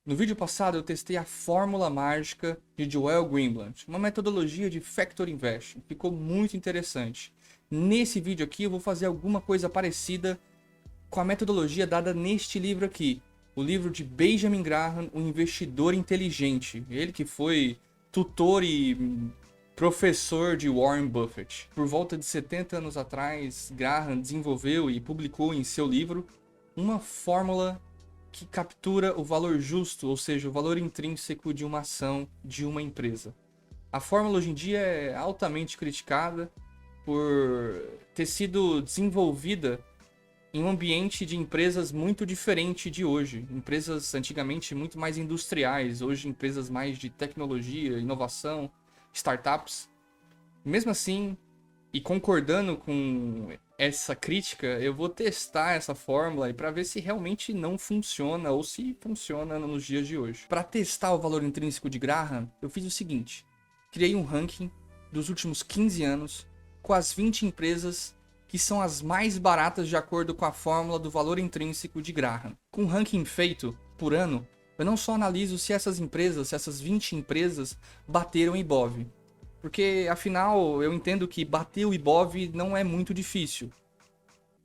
No vídeo passado eu testei a fórmula mágica de Joel Greenblatt, uma metodologia de Factor Investing. Ficou muito interessante. Nesse vídeo aqui eu vou fazer alguma coisa parecida com a metodologia dada neste livro aqui. O livro de Benjamin Graham, O Investidor Inteligente. Ele que foi tutor e professor de Warren Buffett. Por volta de 70 anos atrás, Graham desenvolveu e publicou em seu livro uma fórmula que captura o valor justo, ou seja, o valor intrínseco de uma ação de uma empresa. A fórmula hoje em dia é altamente criticada por ter sido desenvolvida em um ambiente de empresas muito diferente de hoje. Empresas antigamente muito mais industriais, hoje empresas mais de tecnologia, inovação, startups. Mesmo assim, e concordando com essa crítica, eu vou testar essa fórmula para ver se realmente não funciona ou se funciona nos dias de hoje. Para testar o valor intrínseco de Graham, eu fiz o seguinte: criei um ranking dos últimos 15 anos com as 20 empresas que são as mais baratas de acordo com a fórmula do valor intrínseco de Graham. Com o ranking feito por ano, eu não só analiso se essas 20 empresas bateram o Ibov. Porque, afinal, eu entendo que bater o Ibov não é muito difícil.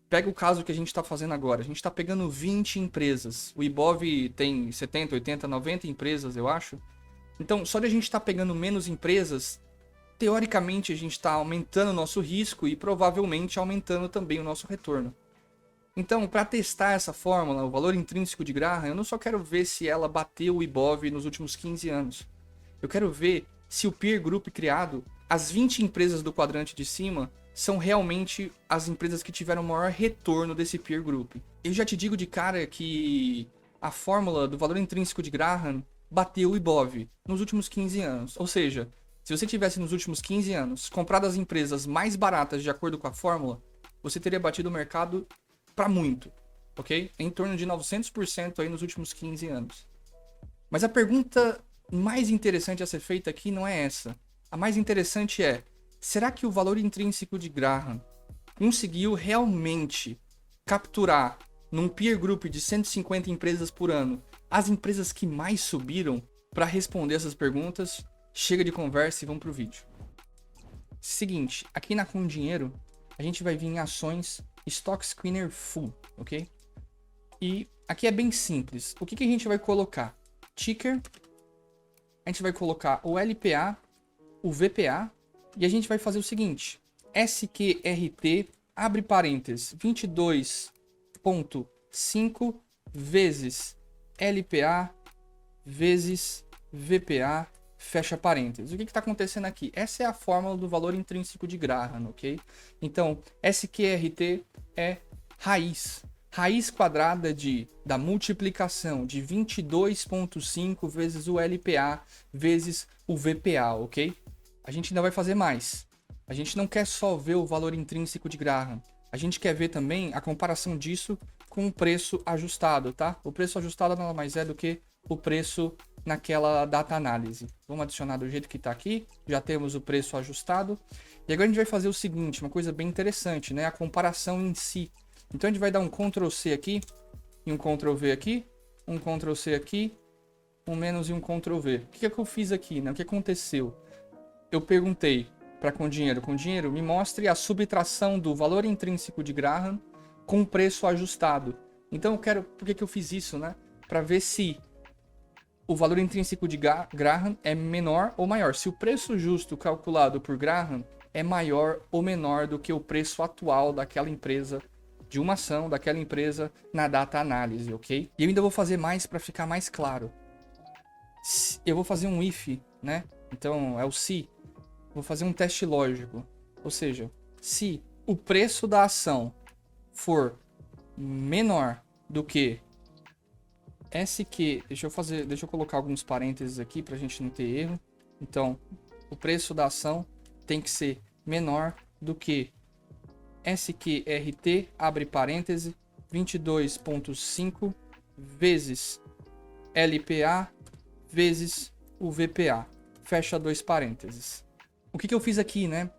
Pega o caso que a gente está fazendo agora. A gente está pegando 20 empresas. O Ibov tem 70, 80, 90 empresas, eu acho. Então, só de a gente estar pegando menos empresas, teoricamente a gente está aumentando o nosso risco e provavelmente aumentando também o nosso retorno. Então, para testar essa fórmula, o valor intrínseco de Graham, eu não só quero ver se ela bateu o Ibov nos últimos 15 anos. Eu quero ver se o peer group criado, as 20 empresas do quadrante de cima, são realmente as empresas que tiveram o maior retorno desse peer group. Eu já te digo de cara que a fórmula do valor intrínseco de Graham bateu o Ibov nos últimos 15 anos. Ou seja, se você tivesse nos últimos 15 anos comprado as empresas mais baratas de acordo com a fórmula, você teria batido o mercado para muito, ok? Em torno de 900% aí nos últimos 15 anos. Mas a pergunta mais interessante a ser feita aqui não é essa. A mais interessante é: será que o valor intrínseco de Graham conseguiu realmente capturar num peer group de 150 empresas por ano as empresas que mais subiram? Para responder essas perguntas, chega de conversa e vamos pro vídeo. Seguinte, aqui na Com Dinheiro, a gente vai vir em ações Stock Screener Full, ok? E aqui é bem simples. O que a gente vai colocar? Ticker. A gente vai colocar o LPA, o VPA, e a gente vai fazer o seguinte: SQRT, abre parênteses, 22.5 vezes LPA vezes VPA, fecha parênteses. O que está acontecendo aqui? Essa é a fórmula do valor intrínseco de Graham, ok? Então, SQRT é raiz quadrada da multiplicação de 22.5 vezes o LPA vezes o VPA, ok? A gente ainda vai fazer mais. A gente não quer só ver o valor intrínseco de Graham. A gente quer ver também a comparação disso com o preço ajustado, tá? O preço ajustado nada mais é do que o preço naquela data análise. Vamos adicionar do jeito que está aqui. Já temos o preço ajustado. E agora a gente vai fazer o seguinte, uma coisa bem interessante, né? A comparação em si. Então a gente vai dar um Ctrl C aqui, e um Ctrl V aqui, um Ctrl C aqui, um menos e um Ctrl V. O que é que eu fiz aqui, né? O que aconteceu? Eu perguntei para Com Dinheiro, me mostre a subtração do valor intrínseco de Graham com o preço ajustado. Então eu quero, por que eu fiz isso, né? Para ver se o valor intrínseco de Graham é menor ou maior. Se o preço justo calculado por Graham é maior ou menor do que o preço atual daquela empresa, de uma ação daquela empresa na data análise, ok? E eu ainda vou fazer mais para ficar mais claro. Eu vou fazer um if, né? Então é o se. Vou fazer um teste lógico. Ou seja, se o preço da ação for menor do que SQ, deixa eu colocar alguns parênteses aqui para a gente não ter erro. Então, o preço da ação tem que ser menor do que SQRT, abre parêntese, 22.5 vezes LPA vezes o VPA, fecha dois parênteses. O que eu fiz aqui, né?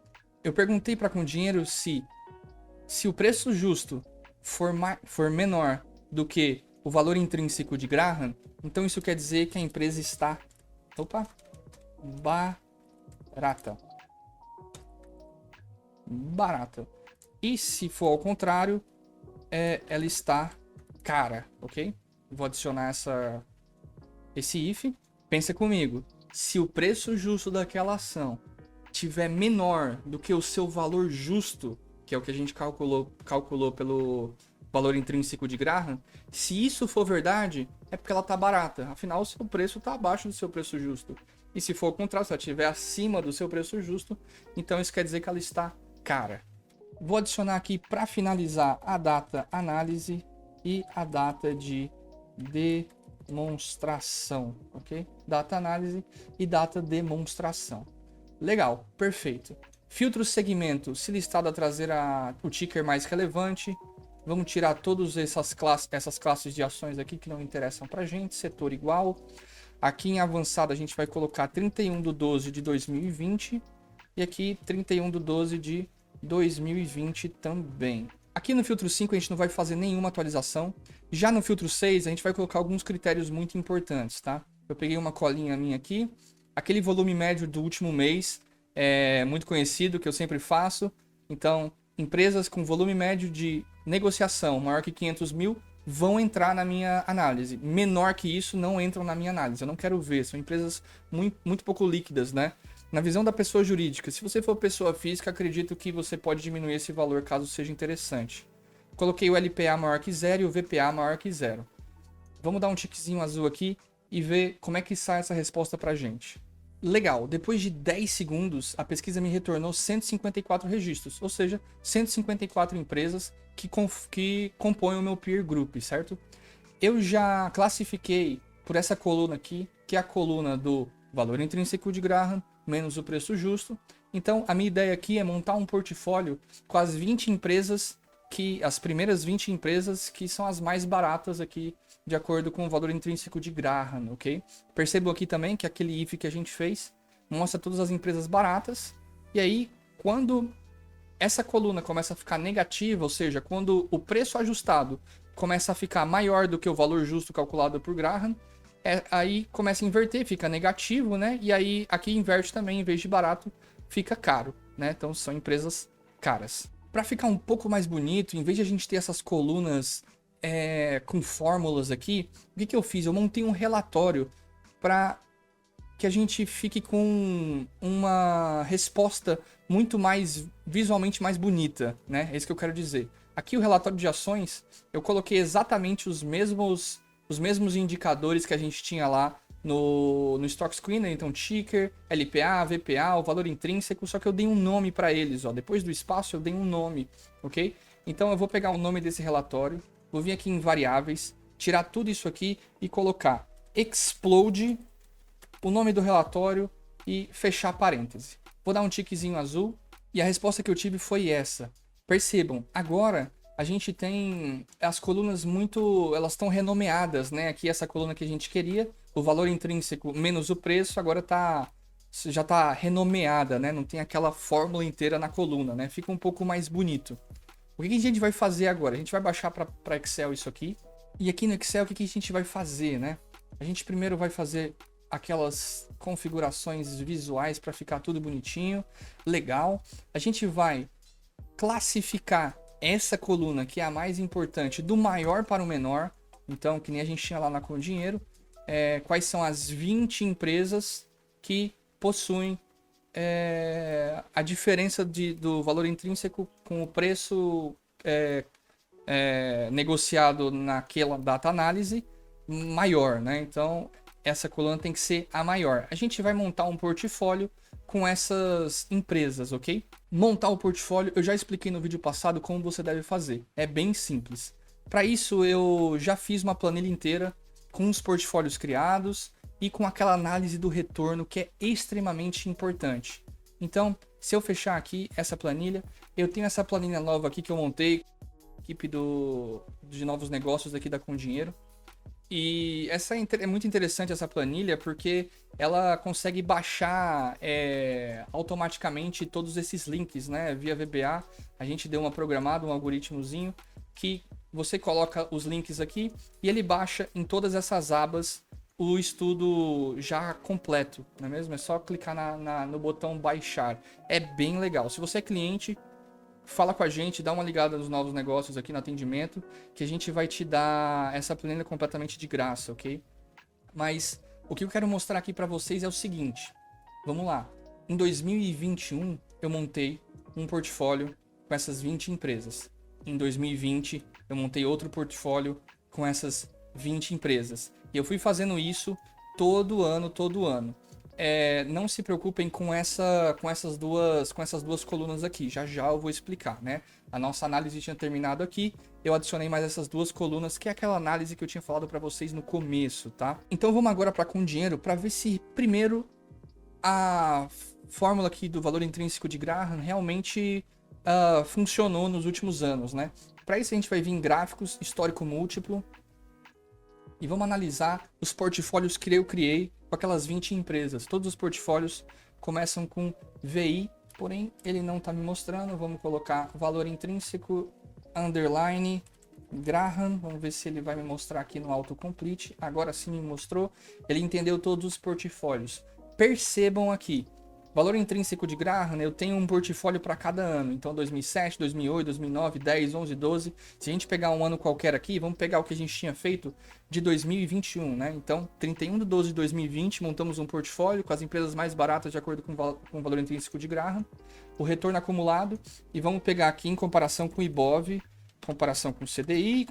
Eu perguntei para Com Dinheiro se o preço justo for menor do que o valor intrínseco de Graham, então isso quer dizer que a empresa está, barata. Barata. E se for ao contrário, ela está cara, ok? Vou adicionar esse if. Pensa comigo, se o preço justo daquela ação tiver menor do que o seu valor justo, que é o que a gente calculou pelo valor intrínseco de Graham, se isso for verdade, é porque ela está barata. Afinal, o seu preço está abaixo do seu preço justo. E se for o contrário, se ela estiver acima do seu preço justo, então isso quer dizer que ela está cara. Vou adicionar aqui para finalizar a data análise e a data de demonstração, ok? Data análise e data demonstração. Legal, perfeito. Filtro segmento, se listado a trazer o ticker mais relevante. Vamos tirar todas essas classes de ações aqui que não interessam para a gente. Setor igual. Aqui em avançado a gente vai colocar 31/12 de 2020 e aqui 31/12 de 2020 também. Aqui no filtro 5 a gente não vai fazer nenhuma atualização. Já no filtro 6 a gente vai colocar alguns critérios muito importantes, tá? Eu peguei uma colinha minha aqui. Aquele volume médio do último mês é muito conhecido, que eu sempre faço. Então, empresas com volume médio de negociação maior que 500 mil vão entrar na minha análise. Menor que isso, não entram na minha análise. Eu não quero ver. São empresas muito pouco líquidas, né? Na visão da pessoa jurídica, se você for pessoa física, acredito que você pode diminuir esse valor caso seja interessante. Coloquei o LPA maior que 0 e o VPA maior que 0. Vamos dar um tiquezinho azul aqui e ver como é que sai essa resposta pra gente. Legal, depois de 10 segundos, a pesquisa me retornou 154 registros, ou seja, 154 empresas que compõem o meu peer group, certo? Eu já classifiquei por essa coluna aqui, que é a coluna do valor intrínseco de Graham menos o preço justo. Então, a minha ideia aqui é montar um portfólio com as 20 empresas as primeiras 20 empresas que são as mais baratas aqui, de acordo com o valor intrínseco de Graham, ok? Percebam aqui também que aquele if que a gente fez mostra todas as empresas baratas. E aí, quando essa coluna começa a ficar negativa, ou seja, quando o preço ajustado começa a ficar maior do que o valor justo calculado por Graham, aí começa a inverter, fica negativo, né? E aí aqui inverte também, em vez de barato, fica caro, né? Então são empresas caras. Para ficar um pouco mais bonito, em vez de a gente ter essas colunas com fórmulas aqui, o que eu fiz? Eu montei um relatório para que a gente fique com uma resposta muito mais visualmente mais bonita, né? É isso que eu quero dizer. Aqui o relatório de ações, eu coloquei exatamente os mesmos indicadores que a gente tinha lá no Stock Screener, então ticker, LPA, VPA, o valor intrínseco, só que eu dei um nome para eles, ó. Depois do espaço eu dei um nome, ok? Então eu vou pegar o nome desse relatório, vou vir aqui em variáveis, tirar tudo isso aqui e colocar explode, o nome do relatório e fechar parêntese. Vou dar um tiquezinho azul e a resposta que eu tive foi essa. Percebam, agora a gente tem as colunas elas estão renomeadas, né? Aqui essa coluna que a gente queria, o valor intrínseco menos o preço, agora já está renomeada, né? Não tem aquela fórmula inteira na coluna, né? Fica um pouco mais bonito. O que a gente vai fazer agora? A gente vai baixar para Excel isso aqui. E aqui no Excel, o que a gente vai fazer, né? A gente primeiro vai fazer aquelas configurações visuais para ficar tudo bonitinho, legal. A gente vai classificar essa coluna, que é a mais importante, do maior para o menor. Então, que nem a gente tinha lá na Com Dinheiro, quais são as 20 empresas que possuem a diferença do valor intrínseco com o preço negociado naquela data análise maior, né? Então, essa coluna tem que ser a maior. A gente vai montar um portfólio com essas empresas, ok? Montar o portfólio, eu já expliquei no vídeo passado como você deve fazer. É bem simples. Para isso, eu já fiz uma planilha inteira com os portfólios criados e com aquela análise do retorno que é extremamente importante. Então, se eu fechar aqui essa planilha, eu tenho essa planilha nova aqui que eu montei, equipe de novos negócios aqui da Com Dinheiro. E é muito interessante essa planilha porque ela consegue baixar automaticamente todos esses links, né? Via VBA, a gente deu uma programada, um algoritmozinho que você coloca os links aqui e ele baixa em todas essas abas o estudo já completo, não é mesmo? É só clicar no botão baixar. É bem legal. Se você é cliente, fala com a gente, dá uma ligada nos novos negócios aqui no atendimento, que a gente vai te dar essa planilha completamente de graça, ok? Mas o que eu quero mostrar aqui para vocês é o seguinte. Vamos lá. Em 2021, eu montei um portfólio com essas 20 empresas. Em 2020, eu montei outro portfólio com essas 20 empresas. E eu fui fazendo isso todo ano. Não se preocupem com essas duas colunas aqui. Já eu vou explicar, né? A nossa análise tinha terminado aqui. Eu adicionei mais essas duas colunas, que é aquela análise que eu tinha falado para vocês no começo, tá? Então vamos agora para com dinheiro, para ver se primeiro a fórmula aqui do valor intrínseco de Graham realmente funcionou nos últimos anos, né? Para isso a gente vai vir em gráficos, histórico múltiplo, e vamos analisar os portfólios que eu criei com aquelas 20 empresas. Todos os portfólios começam com VI, porém ele não está me mostrando. Vamos colocar valor intrínseco, underline, Graham. Vamos ver se ele vai me mostrar aqui no autocomplete. Agora sim me mostrou. Ele entendeu todos os portfólios. Percebam aqui. Valor intrínseco de Graham, eu tenho um portfólio para cada ano. Então 2007, 2008, 2009, 10, 11, 12. Se a gente pegar um ano qualquer aqui, vamos pegar o que a gente tinha feito de 2021, né? Então 31/12 de 2020, montamos um portfólio com as empresas mais baratas de acordo com o valor intrínseco de Graham. O retorno acumulado. E vamos pegar aqui em comparação com o IBOV, comparação com o CDI e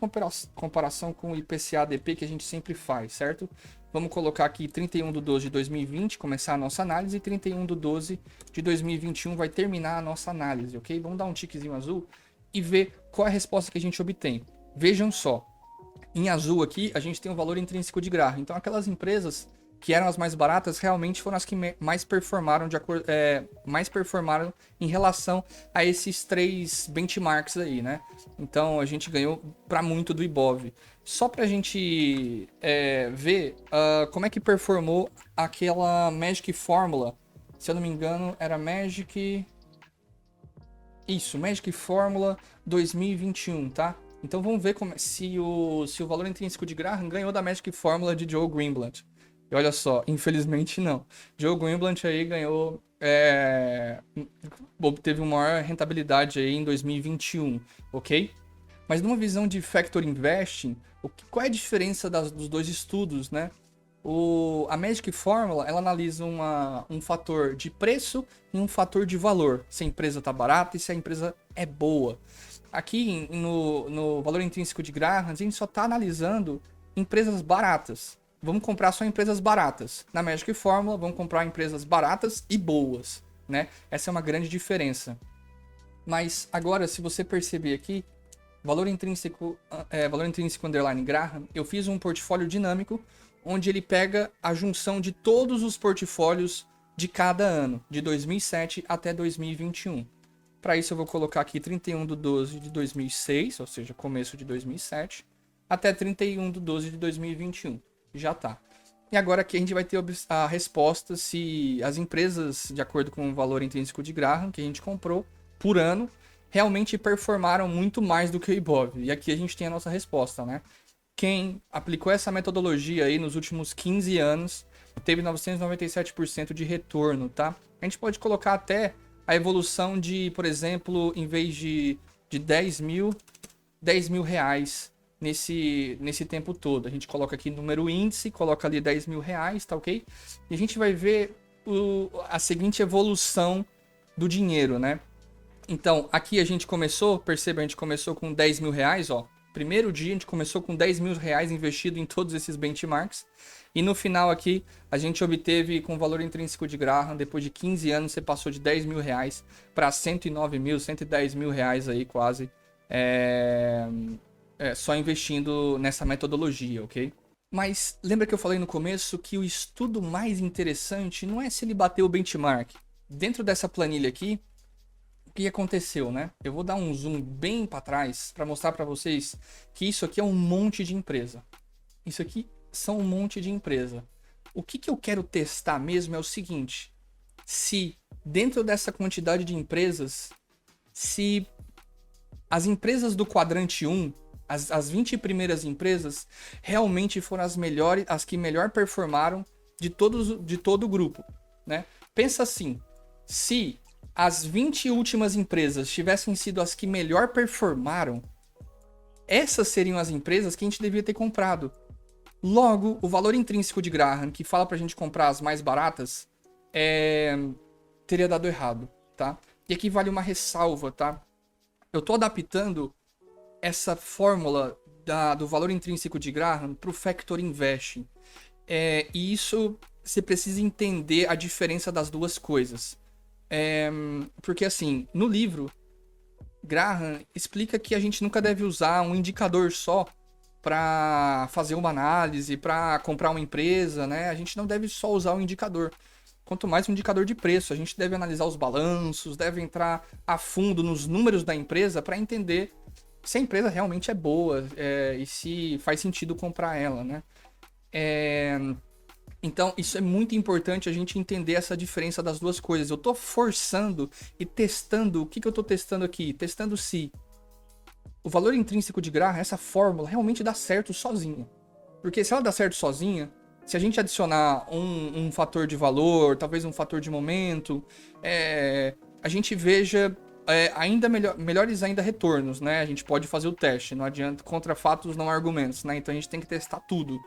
comparação com o IPCA-DP que a gente sempre faz, certo? Vamos colocar aqui 31/12 de 2020, começar a nossa análise, e 31/12 de 2021 vai terminar a nossa análise, ok? Vamos dar um tiquezinho azul e ver qual é a resposta que a gente obtém. Vejam só, em azul aqui a gente tem o valor intrínseco de Graham. Então aquelas empresas que eram as mais baratas realmente foram as que mais performaram em relação a esses três benchmarks aí, né? Então a gente ganhou para muito do IBOV. Só para a gente ver como é que performou aquela Magic Fórmula. Se eu não me engano, era Magic Fórmula 2021, tá? Então vamos ver se o valor intrínseco de Graham ganhou da Magic Fórmula de Joe Greenblatt. E olha só, infelizmente não. Joe Greenblatt aí ganhou, obteve uma maior rentabilidade aí em 2021, ok? Mas numa visão de Factor Investing, qual é a diferença dos dois estudos, né? A Magic Fórmula, ela analisa um fator de preço e um fator de valor. Se a empresa está barata e se a empresa é boa. Aqui no valor intrínseco de Graham, a gente só está analisando empresas baratas. Vamos comprar só empresas baratas. Na Magic Fórmula, vamos comprar empresas baratas e boas, né? Essa é uma grande diferença. Mas agora, se você perceber aqui, valor intrínseco underline Graham, eu fiz um portfólio dinâmico, onde ele pega a junção de todos os portfólios de cada ano, de 2007 até 2021. Para isso eu vou colocar aqui 31/12 de 2006, ou seja, começo de 2007, até 31/12 de 2021. Já tá. E agora aqui a gente vai ter a resposta se as empresas, de acordo com o valor intrínseco de Graham que a gente comprou por ano, realmente performaram muito mais do que o IBOV. E aqui a gente tem a nossa resposta, né? Quem aplicou essa metodologia aí nos últimos 15 anos teve 997% de retorno, tá? A gente pode colocar até a evolução de, por exemplo, em vez de 10 mil reais nesse tempo todo. A gente coloca aqui número índice, coloca ali 10 mil reais, tá ok? E a gente vai ver a seguinte evolução do dinheiro, né? Então, aqui a gente começou, perceba, a gente começou com 10 mil reais, ó. Primeiro dia a gente começou com 10 mil reais investido em todos esses benchmarks. E no final aqui, a gente obteve com o valor intrínseco de Graham, depois de 15 anos, você passou de 10 mil reais para 109 mil, 110 mil reais aí quase. Só investindo nessa metodologia, ok? Mas lembra que eu falei no começo que o estudo mais interessante não é se ele bateu o benchmark. Dentro dessa planilha aqui, o que aconteceu, né? Eu vou dar um zoom bem para trás para mostrar para vocês que isso aqui é um monte de empresa. Isso aqui são um monte de empresa. O que eu quero testar mesmo é o seguinte: se dentro dessa quantidade de empresas, se as empresas do quadrante 1 As 20 primeiras empresas realmente foram as melhores, as que melhor performaram de todo o grupo, né? Pensa assim, se as 20 últimas empresas tivessem sido as que melhor performaram, essas seriam as empresas que a gente devia ter comprado. Logo, o valor intrínseco de Graham, que fala pra gente comprar as mais baratas, teria dado errado, tá? E aqui vale uma ressalva, tá? Eu tô adaptando essa fórmula do valor intrínseco de Graham pro Factor Investing. E isso, você precisa entender a diferença das duas coisas. Porque assim, no livro, Graham explica que a gente nunca deve usar um indicador só para fazer uma análise, para comprar uma empresa, né? A gente não deve só usar um indicador. Quanto mais um indicador de preço, a gente deve analisar os balanços, deve entrar a fundo nos números da empresa para entender se a empresa realmente é boa e se faz sentido comprar ela, né? Então, isso é muito importante a gente entender essa diferença das duas coisas. Eu tô forçando e testando. O que eu tô testando aqui? Testando se o valor intrínseco de Graham, essa fórmula, realmente dá certo sozinha. Porque se ela dá certo sozinha, se a gente adicionar um fator de valor, talvez um fator de momento, a gente veja ainda melhores ainda retornos, né? A gente pode fazer o teste, não adianta, contra fatos não argumentos, né? Então a gente tem que testar tudo,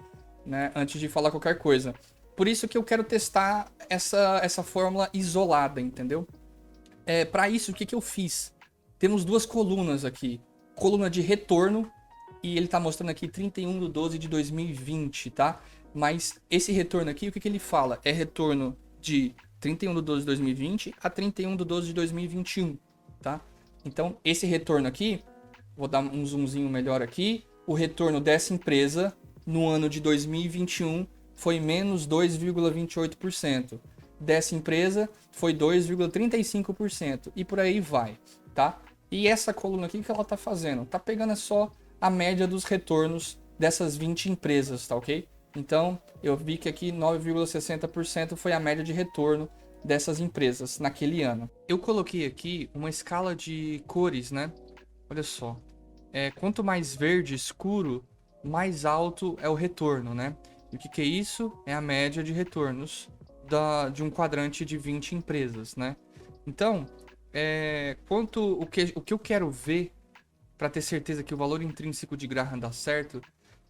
né? Antes de falar qualquer coisa. Por isso que eu quero testar essa fórmula isolada, entendeu? Para isso, o que eu fiz? Temos duas colunas aqui. Coluna de retorno, e ele tá mostrando aqui 31/12 de 2020, tá? Mas esse retorno aqui, o que ele fala? É retorno de 31/12 de 2020 a 31/12 de 2021, tá? Então, esse retorno aqui, vou dar um zoomzinho melhor aqui, o retorno dessa empresa no ano de 2021 foi menos 2,28%. Dessa empresa foi 2,35%. E por aí vai, tá? E essa coluna aqui, o que ela tá fazendo? Tá pegando só a média dos retornos dessas 20 empresas, tá ok? Então, eu vi que aqui 9,60% foi a média de retorno dessas empresas naquele ano. Eu coloquei aqui uma escala de cores, né? Olha só. Quanto mais verde escuro, mais alto é o retorno, né? E o que é isso? É a média de retornos de um quadrante de 20 empresas, né? Então, o que eu quero ver para ter certeza que o valor intrínseco de Graham dá certo,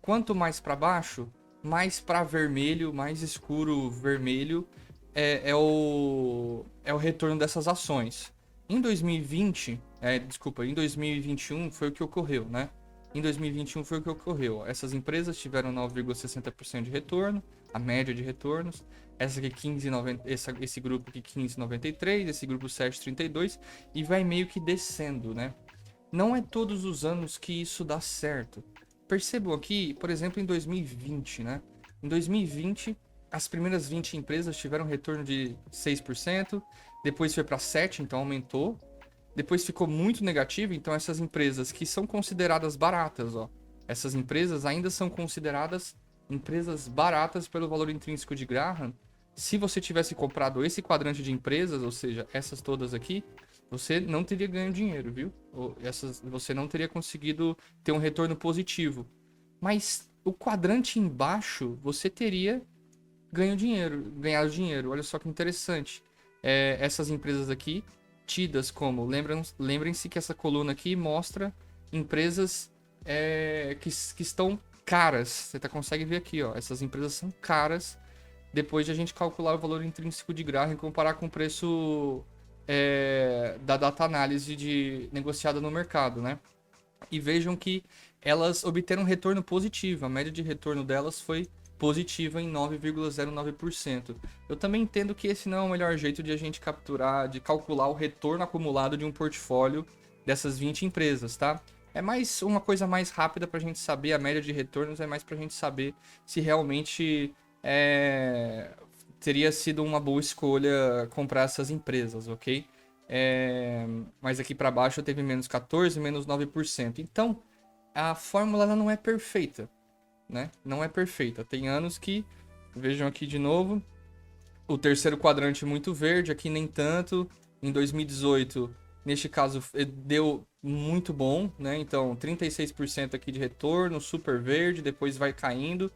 quanto mais para baixo, mais para vermelho, mais escuro vermelho é o retorno dessas ações. Em 2020, em 2021 foi o que ocorreu, né? Em 2021 foi o que ocorreu. Essas empresas tiveram 9,60% de retorno, a média de retornos. Essa aqui 15,90, esse grupo aqui 15,93, esse grupo 7,32 e vai meio que descendo, né? Não é todos os anos que isso dá certo. Percebam aqui, por exemplo, em 2020, né? Em 2020, as primeiras 20 empresas tiveram um retorno de 6%, depois foi para 7%, então aumentou. Depois ficou muito negativo, então essas empresas que são consideradas baratas, ó, essas empresas ainda são consideradas empresas baratas pelo valor intrínseco de Graham. Se você tivesse comprado esse quadrante de empresas, ou seja, essas todas aqui, você não teria ganho dinheiro, viu? Você não teria conseguido ter um retorno positivo. Mas o quadrante embaixo, você teria ganhado dinheiro. Olha só que interessante. Essas empresas aqui, tidas como... Lembrem-se que essa coluna aqui mostra empresas que estão caras. Você consegue ver aqui, ó. Essas empresas são caras depois de a gente calcular o valor intrínseco de Graham e comparar com o preço da data análise negociada no mercado, né? E vejam que elas obteram retorno positivo. A média de retorno delas foi positiva em 9,09%. Eu também entendo que esse não é o melhor jeito de a gente calcular o retorno acumulado de um portfólio dessas 20 empresas, tá? É mais uma coisa mais rápida para a gente saber, a média de retornos é mais para a gente saber se realmente teria sido uma boa escolha comprar essas empresas, ok? Mas aqui para baixo teve menos 14%, menos 9%. Então, a fórmula ela não é perfeita, né? Não é perfeita. Tem anos que, vejam aqui de novo, o terceiro quadrante muito verde, aqui nem tanto. Em 2018, neste caso, deu muito bom, né? Então, 36% aqui de retorno, super verde, depois vai caindo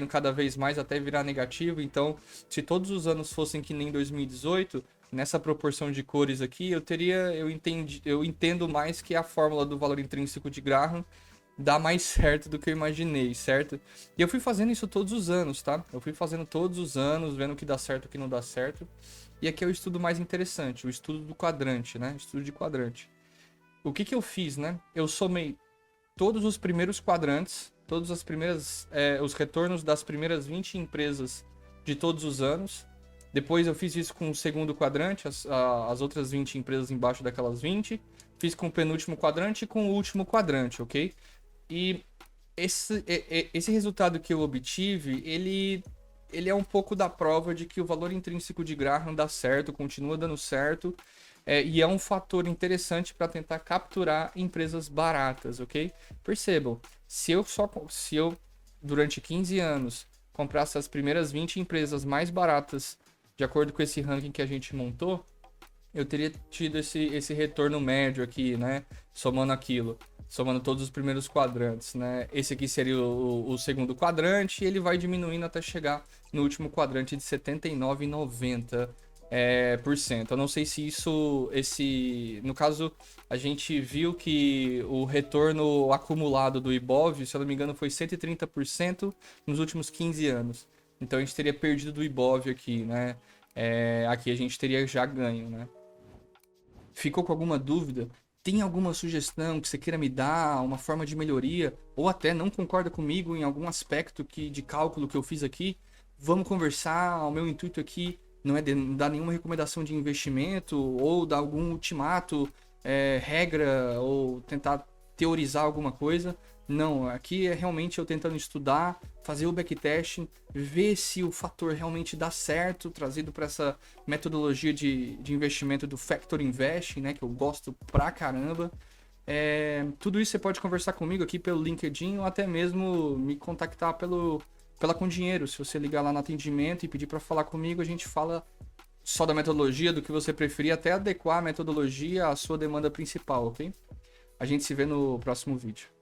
cada vez mais até virar negativo. Então, se todos os anos fossem que nem 2018, nessa proporção de cores aqui, eu entendo mais que a fórmula do valor intrínseco de Graham dá mais certo do que eu imaginei, certo? E eu fui fazendo isso todos os anos, tá? Eu fui fazendo todos os anos, vendo o que dá certo e o que não dá certo. E aqui é o estudo mais interessante, o estudo do quadrante, né? Estudo de quadrante. O que eu fiz, né? Eu somei todos os primeiros quadrantes, todas as primeiras, os retornos das primeiras 20 empresas de todos os anos. Depois eu fiz isso com o segundo quadrante, as outras 20 empresas embaixo daquelas 20. Fiz com o penúltimo quadrante e com o último quadrante, ok? E esse resultado que eu obtive, ele é um pouco da prova de que o valor intrínseco de Graham dá certo, continua dando certo, e é um fator interessante para tentar capturar empresas baratas, ok? Percebam, se eu durante 15 anos comprasse as primeiras 20 empresas mais baratas, de acordo com esse ranking que a gente montou, eu teria tido esse retorno médio aqui, né? Somando aquilo, somando todos os primeiros quadrantes, né? Esse aqui seria o segundo quadrante e ele vai diminuindo até chegar no último quadrante de 79,90%. Eu não sei se no caso, a gente viu que o retorno acumulado do Ibov, se eu não me engano, foi 130% nos últimos 15 anos. Então a gente teria perdido do Ibov aqui, né? Aqui a gente teria já ganho, né? Ficou com alguma dúvida? Tem alguma sugestão que você queira me dar, uma forma de melhoria, ou até não concorda comigo em algum aspecto de cálculo que eu fiz aqui? Vamos conversar. O meu intuito aqui não é dar nenhuma recomendação de investimento ou dar algum ultimato, regra, ou tentar teorizar alguma coisa. Não, aqui é realmente eu tentando estudar, fazer o backtesting, ver se o fator realmente dá certo, trazido para essa metodologia de investimento do Factor Investing, né, que eu gosto pra caramba. Tudo isso você pode conversar comigo aqui pelo LinkedIn ou até mesmo me contactar pela Com Dinheiro. Se você ligar lá no atendimento e pedir para falar comigo, a gente fala só da metodologia, do que você preferir, até adequar a metodologia à sua demanda principal, ok? A gente se vê no próximo vídeo.